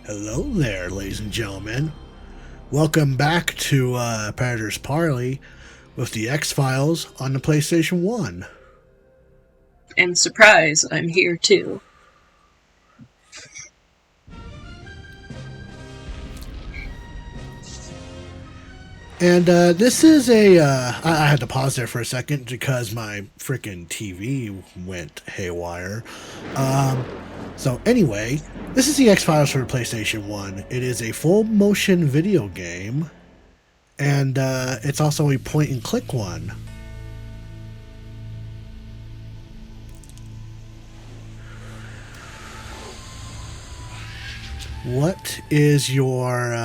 Hello there, ladies and gentlemen. Welcome back to Predator's Parley with the X-Files on the PlayStation 1. And surprise, I'm here too. And this is I had to pause there for a second because my freaking TV went haywire. So anyway, this is the X-Files for the PlayStation 1. It is a full motion video game, and it's also a point and click one. What is your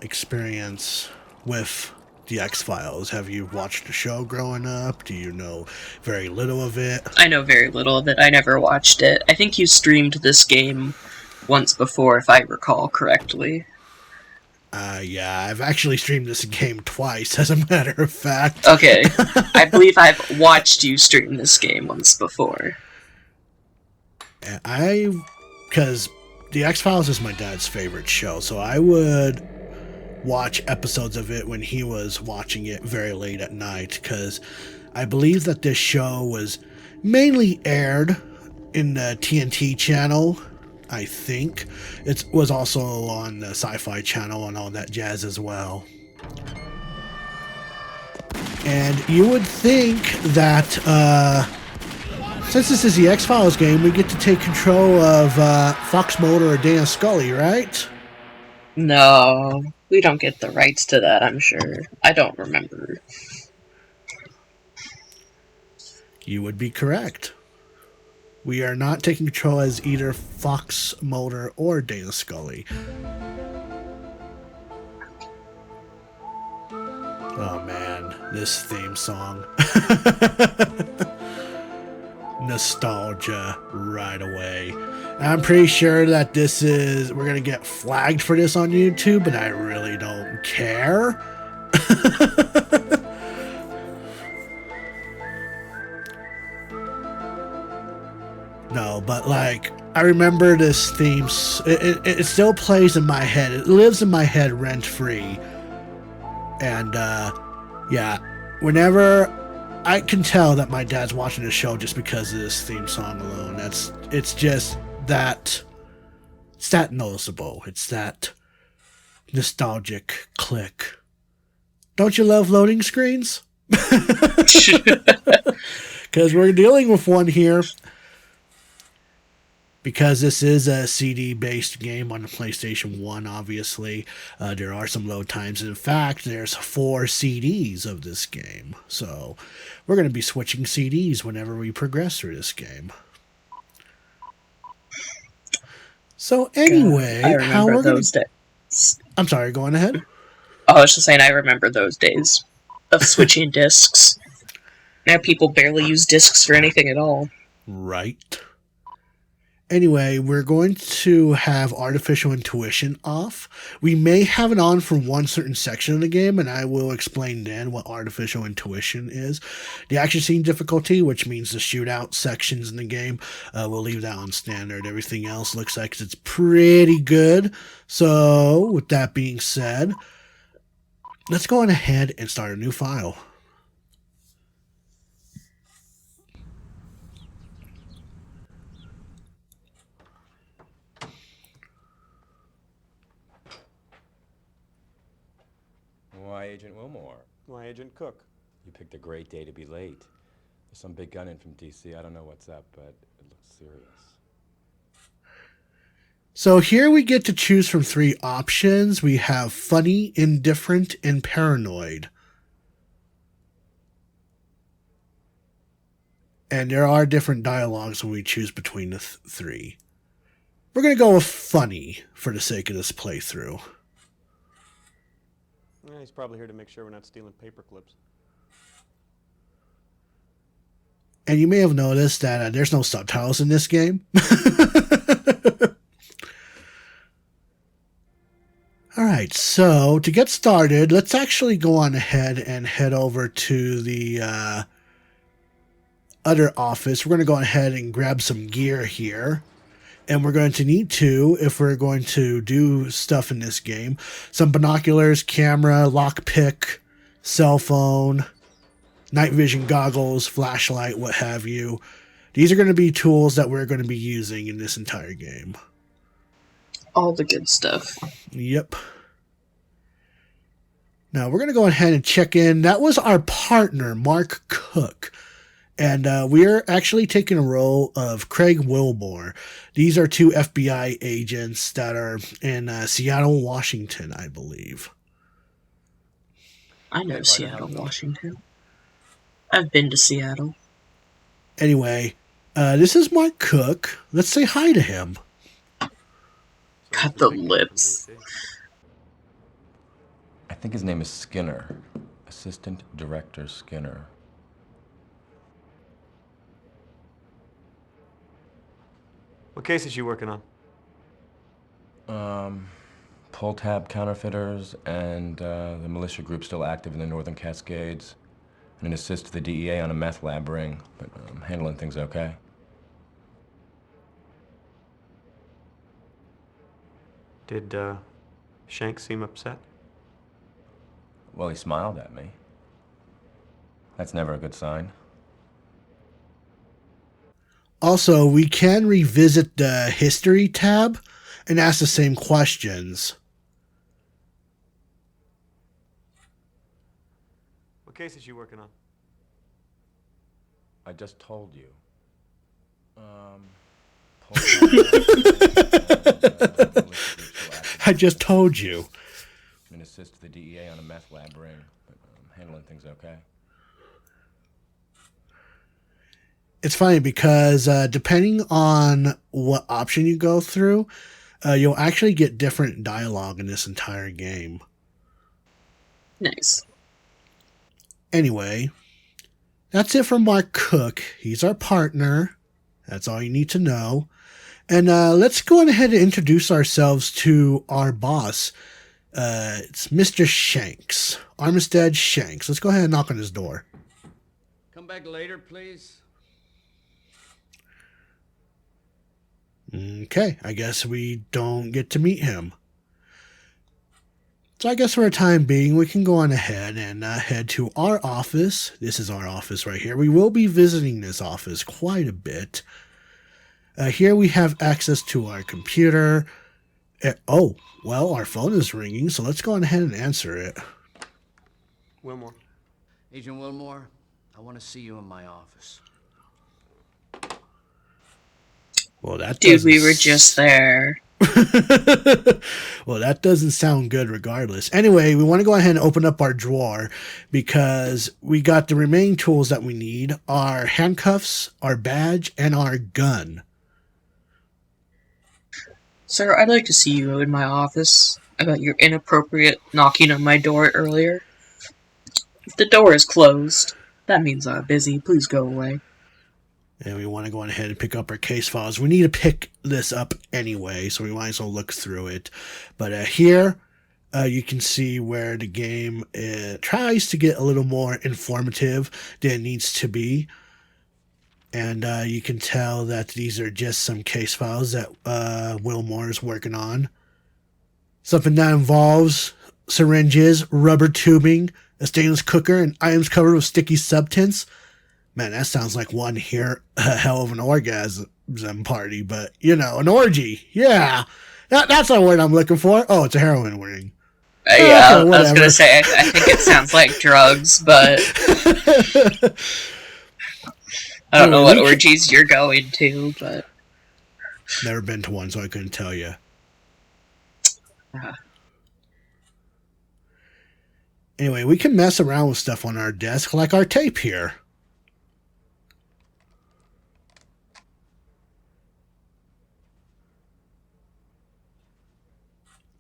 experience with the X-Files? Have you watched the show growing up? Do you know very little of it? I know very little of it. I never watched it. I think you streamed this game once before, if I recall correctly. Yeah, I've actually streamed this game twice, as a matter of fact. Okay. I believe I've watched you stream this game once before. Because the X-Files is my dad's favorite show, so I would watch episodes of it when he was watching it very late at night, because I believe that this show was mainly aired in the TNT channel. I think it was also on the Sci-Fi channel and all that jazz as well. And you would think that since this is the X-Files game, we get to take control of Fox Mulder or Dan Scully, right? No, we don't get the rights to that, I'm sure. I don't remember. You would be correct. We are not taking control as either Fox Mulder or Dan Scully. Oh man, this theme song. Nostalgia right away. I'm pretty sure that we're gonna get flagged for this on YouTube, but I really don't care. No, but like, I remember this theme. It still plays in my head. It lives in my head rent free. And yeah, whenever I can tell that my dad's watching the show just because of this theme song alone. It's just that. It's that noticeable. It's that nostalgic click. Don't you love loading screens? Because we're dealing with one here. Because this is a CD-based game on the PlayStation 1, obviously, there are some load times. In fact, there's 4 CDs of this game. So we're going to be switching CDs whenever we progress through this game. So anyway, I remember those days. I'm sorry, go on ahead. I was just saying I remember those days of switching discs. Now people barely use discs for anything at all. Right. Anyway, we're going to have artificial intuition off. We may have it on for one certain section of the game, and I will explain then what artificial intuition is. The action scene difficulty, which means the shootout sections in the game, we'll leave that on standard. Everything else looks like it's pretty good. So, with that being said, let's go on ahead and start a new file. Why Agent Willmore? Why, Agent Cook? You picked a great day to be late. There's some big gun in from DC. I don't know what's up, but it looks serious. So here we get to choose from 3 options. We have funny, indifferent, and paranoid. And there are different dialogues when we choose between the 3. We're going to go with funny for the sake of this playthrough. He's probably here to make sure we're not stealing paper clips. And you may have noticed that there's no subtitles in this game. Alright, so to get started, let's actually go on ahead and head over to the other office. We're going to go ahead and grab some gear here. And we're going to need to, if we're going to do stuff in this game, some binoculars, camera, lockpick, cell phone, night vision goggles, flashlight, what have you. These are going to be tools that we're going to be using in this entire game. All the good stuff. Yep. Now, we're going to go ahead and check in. That was our partner, Mark Cook. And we're actually taking a role of Craig Willmore. These are 2 FBI agents that are in Seattle, Washington, I believe. I know Seattle, Washington. I've been to Seattle. Anyway, this is Mark Cook. Let's say hi to him. Got the lips. I think his name is Skinner. Assistant Director Skinner. What case is you working on? Pull tab counterfeiters and the militia group still active in the Northern Cascades. And an assist to the DEA on a meth lab ring, but I'm handling things okay. Did Shank seem upset? Well, he smiled at me. That's never a good sign. Also, we can revisit the history tab and ask the same questions. What case is you working on? I just told you. I just told you. An assist to the DEA on a meth lab ring, but I'm handling things okay. It's funny because depending on what option you go through, you'll actually get different dialogue in this entire game. Nice. Anyway, that's it for Mark Cook. He's our partner. That's all you need to know. And let's go on ahead and introduce ourselves to our boss. It's Mr. Shanks. Armistead Shanks. Let's go ahead and knock on his door. Come back later, please. Okay, I guess we don't get to meet him. So I guess for a time being, we can go on ahead and head to our office. This is our office right here. We will be visiting this office quite a bit. Here we have access to our computer. Oh, well, our phone is ringing, so let's go on ahead and answer it. Willmore. Agent Willmore, I want to see you in my office. Well, that Dude, we were just there. Well, that doesn't sound good regardless. Anyway, we want to go ahead and open up our drawer because we got the remaining tools that we need. Our handcuffs, our badge, and our gun. Sir, I'd like to see you in my office about your inappropriate knocking on my door earlier. If the door is closed, that means I'm busy. Please go away. And we want to go on ahead and pick up our case files. We need to pick this up anyway, so we might as well look through it. But here, you can see where the game tries to get a little more informative than it needs to be. And you can tell that these are just some case files that Willmore is working on. Something that involves syringes, rubber tubing, a stainless cooker, and items covered with sticky substance. Man, that sounds like one hell of an orgasm party, but, you know, an orgy. Yeah, that's the word I'm looking for. Oh, it's a heroin ring. Yeah, I was going to say, I think it sounds like drugs, but I don't know what orgies you're going to, but... Never been to one, so I couldn't tell you. Anyway, we can mess around with stuff on our desk, like our tape here.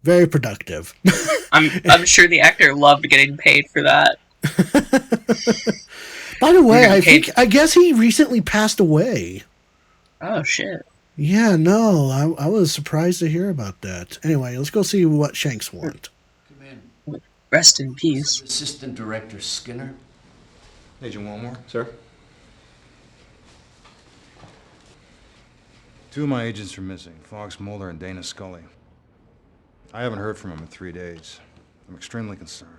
Very productive. I'm sure the actor loved getting paid for that. By the way, I guess he recently passed away. Oh shit. Yeah, no, I was surprised to hear about that. Anyway, let's go see what Shanks want. Come in. Rest in peace. Assistant Director Skinner. Agent Willmore, sir. Two of my agents are missing, Fox Mulder and Dana Scully. I haven't heard from them in 3 days. I'm extremely concerned.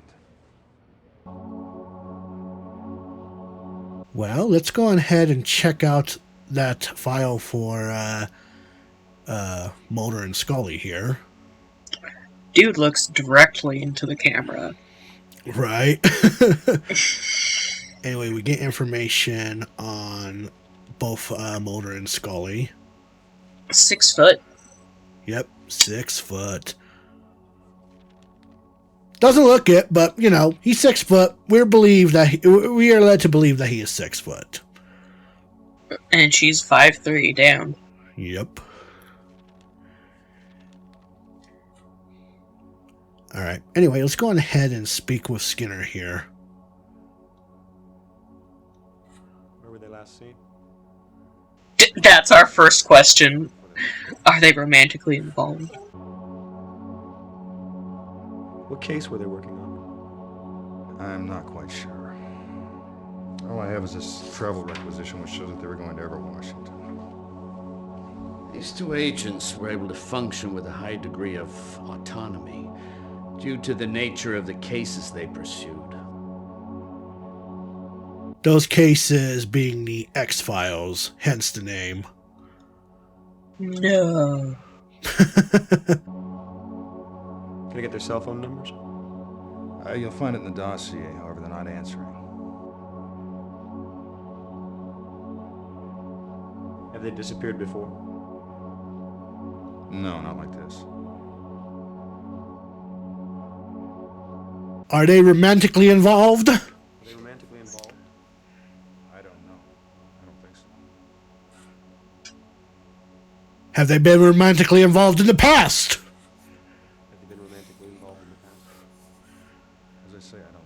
Well, let's go ahead and check out that file for Mulder and Scully here. Dude looks directly into the camera. Right. Anyway, we get information on both Mulder and Scully. 6 foot. Yep, 6 foot. Doesn't look it, but you know he's 6 foot. We are led to believe that he is 6 foot. And she's 5'3" down. Yep. All right. Anyway, let's go on ahead and speak with Skinner here. Where were they last seen? That's our first question. Are they romantically involved? What case were they working on? I'm not quite sure. All I have is this travel requisition which shows that they were going to Ever Washington. These two agents were able to function with a high degree of autonomy due to the nature of the cases they pursued. Those cases being the X-Files, hence the name. No. Can I get their cell phone numbers? You'll find it in the dossier, however, they're not answering. Have they disappeared before? No, not like this. Are they romantically involved? Are they romantically involved? I don't know. I don't think so. Have they been romantically involved in the past? Have they been romantically involved in the past? As I say, I don't know.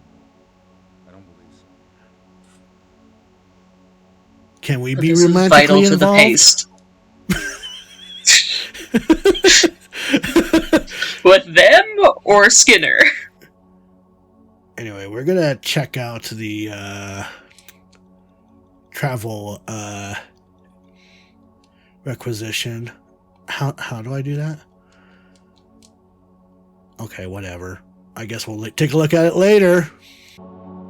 I don't believe so. Can we But be this is romantically vital to involved? the paste. With them or Skinner? Anyway, we're gonna check out the travel requisition. How do I do that? Okay, whatever. I guess we'll take a look at it later.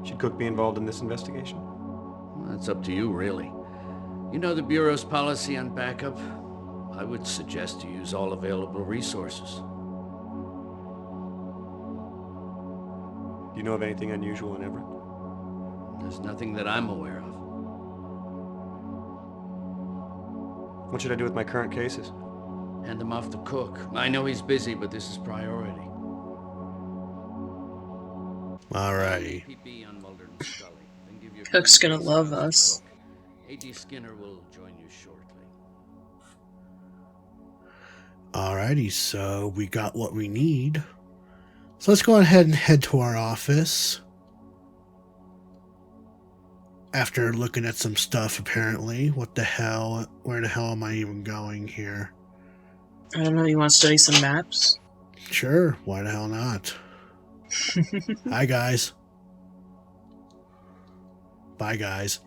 Should Cook be involved in this investigation? Well, that's up to you, really. You know the Bureau's policy on backup? I would suggest you use all available resources. Do you know of anything unusual in Everett? There's nothing that I'm aware of. What should I do with my current cases? Hand them off to Cook. I know he's busy, but this is priority. Alrighty. PB on Mulder and Scully. Then give your Cook's gonna current love cases to us. Cook. A.G. Skinner will join you shortly. Alrighty, so we got what we need. So let's go ahead and head to our office. After looking at some stuff, apparently. What the hell? Where the hell am I even going here? I don't know, you want to study some maps? Sure, why the hell not? Hi, guys. Bye, guys.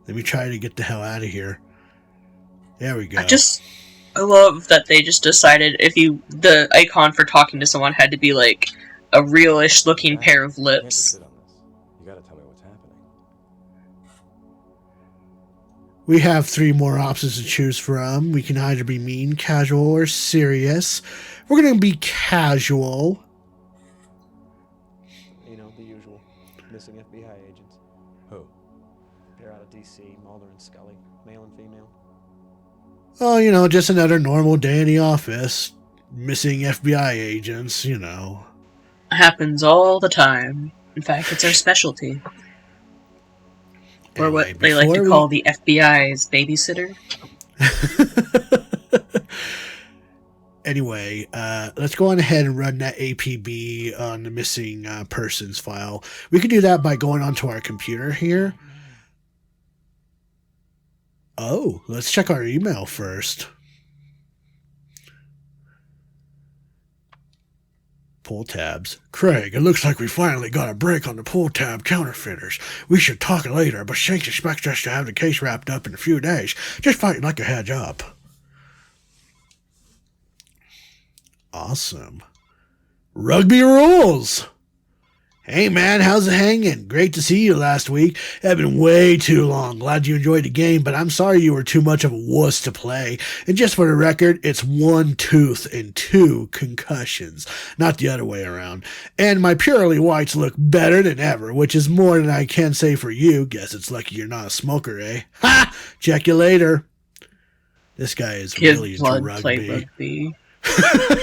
Let me try to get the hell out of here. There we go. I love that they just decided the icon for talking to someone had to be like a realish looking pair of I can't just lips. sit on this. You gotta tell me what's happening. We have 3 more options to choose from. We can either be mean, casual, or serious. We're going to be casual. You know, the usual. Missing FBI agents. Who? They're out of D.C., Mulder and Scully. Male and female. Oh, you know, just another normal day in the office. Missing FBI agents, you know. Happens all the time. In fact, it's our specialty. Or what Anyway, they like to before call the FBI's babysitter. Anyway, let's go on ahead and run that APB on the missing persons file. We can do that by going onto our computer here. Oh, let's check our email first. Pull tabs. Craig, it looks like we finally got a break on the pull tab counterfeiters. We should talk later, but Shanks expects us to have the case wrapped up in a few days. Just fighting like a heads up. Awesome. Rugby rules! Hey man, how's it hanging? Great to see you last week. It's been way too long. Glad you enjoyed the game, but I'm sorry you were too much of a wuss to play. And just for the record, it's 1 tooth and 2 concussions, not the other way around. And my purely whites look better than ever, which is more than I can say for you. Guess it's lucky you're not a smoker, eh? Ha! Check you later. This guy is really into rugby.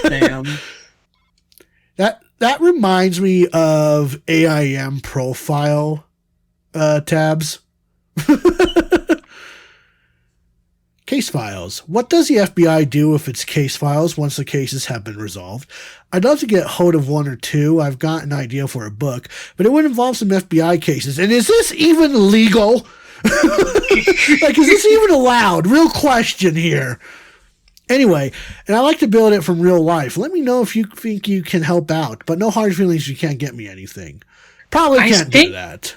Damn. That reminds me of AIM profile tabs. Case files. What does the FBI do with its case files once the cases have been resolved? I'd love to get hold of 1 or 2. I've got an idea for a book, but it would involve some FBI cases. And is this even legal? Like, is this even allowed? Real question here. Anyway, and I like to build it from real life. Let me know if you think you can help out, but no hard feelings if you can't get me anything. Probably can't do that.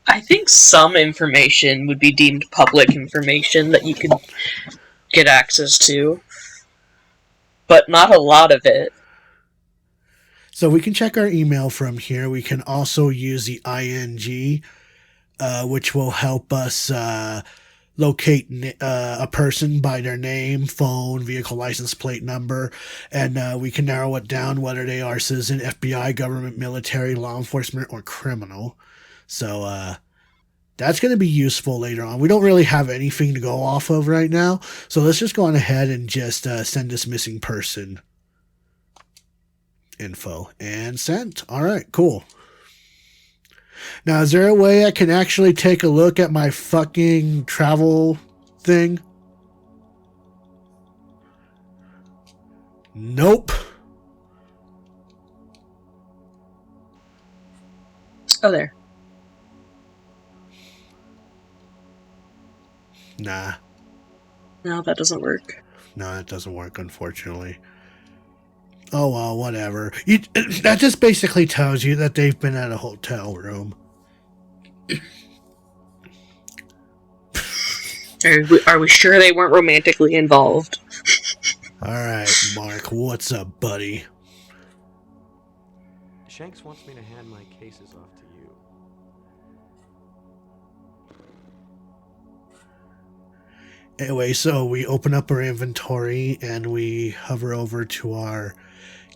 I think some information would be deemed public information that you could get access to, but not a lot of it. So we can check our email from here. We can also use the ING, which will help us locate a person by their name, phone, vehicle license plate number, and we can narrow it down whether they are citizen, FBI, government, military, law enforcement, or criminal. So that's going to be useful later on. We don't really have anything to go off of right now, so let's just go on ahead and just send this missing person info. And sent. All right, cool. Now, is there a way I can actually take a look at my fucking travel thing? Nope. Oh, there. Nah. No, that doesn't work. No, that doesn't work, unfortunately. Oh, well, whatever. That just basically tells you that they've been at a hotel room. Are we sure they weren't romantically involved? All right, Mark, what's up, buddy? Shanks wants me to hand my cases off to you. Anyway, so we open up our inventory and we hover over to our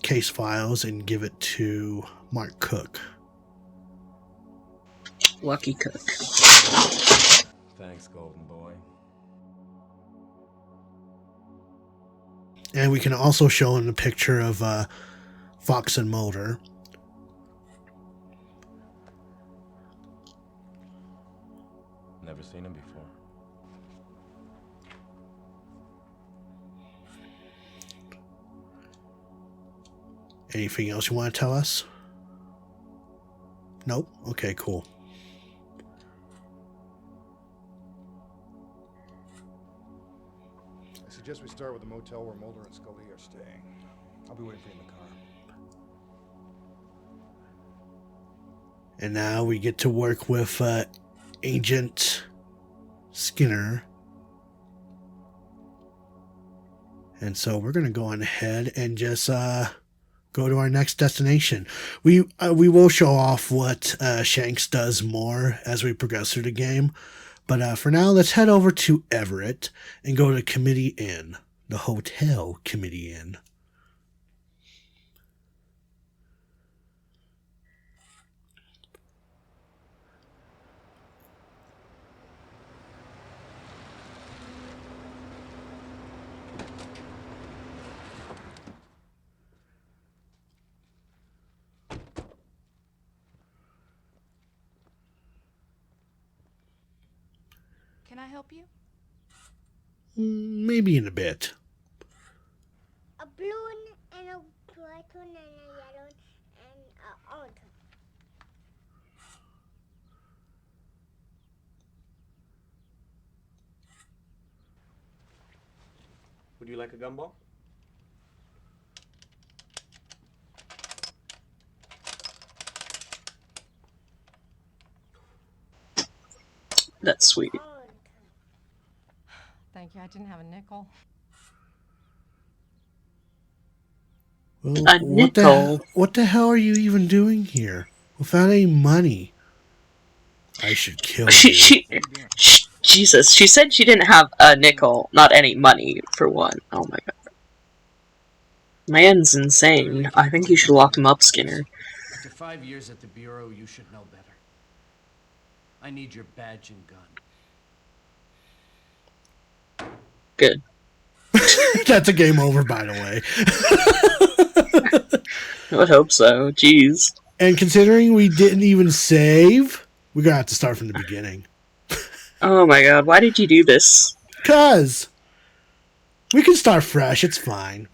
case files and give it to Mark Cook. Lucky Cook. Thanks, Golden Boy. And we can also show him a picture of Fox and Mulder. Never seen him before. Anything else you want to tell us? Nope? Okay, cool. I suggest we start with the motel where Mulder and Scully are staying. I'll be waiting for you in the car. And now we get to work with Agent Skinner. And so we're going to go on ahead and just go to our next destination. We will show off what Shanks does more as we progress through the game. But for now, let's head over to Everett and go to Committee Inn, the Hotel Committee Inn. Can I help you? Maybe in a bit. A blue one and a black one and a yellow one and a orange one. Would you like a gumball? That's sweet. Thank you. I didn't have a nickel. Well, A nickel. what the hell are you even doing here? Without any money. I should kill you. Jesus, she said she didn't have a nickel, not any money, for one. Oh my god. Man's insane. I think you should lock him up, Skinner. After 5 years at the Bureau, you should know better. I need your badge and gun. Good. That's a game over, by the way. I would hope so. Jeez. And considering we didn't even save, we're gonna have to start from the beginning. Oh my god, why did you do this? 'Cause we can start fresh, it's fine.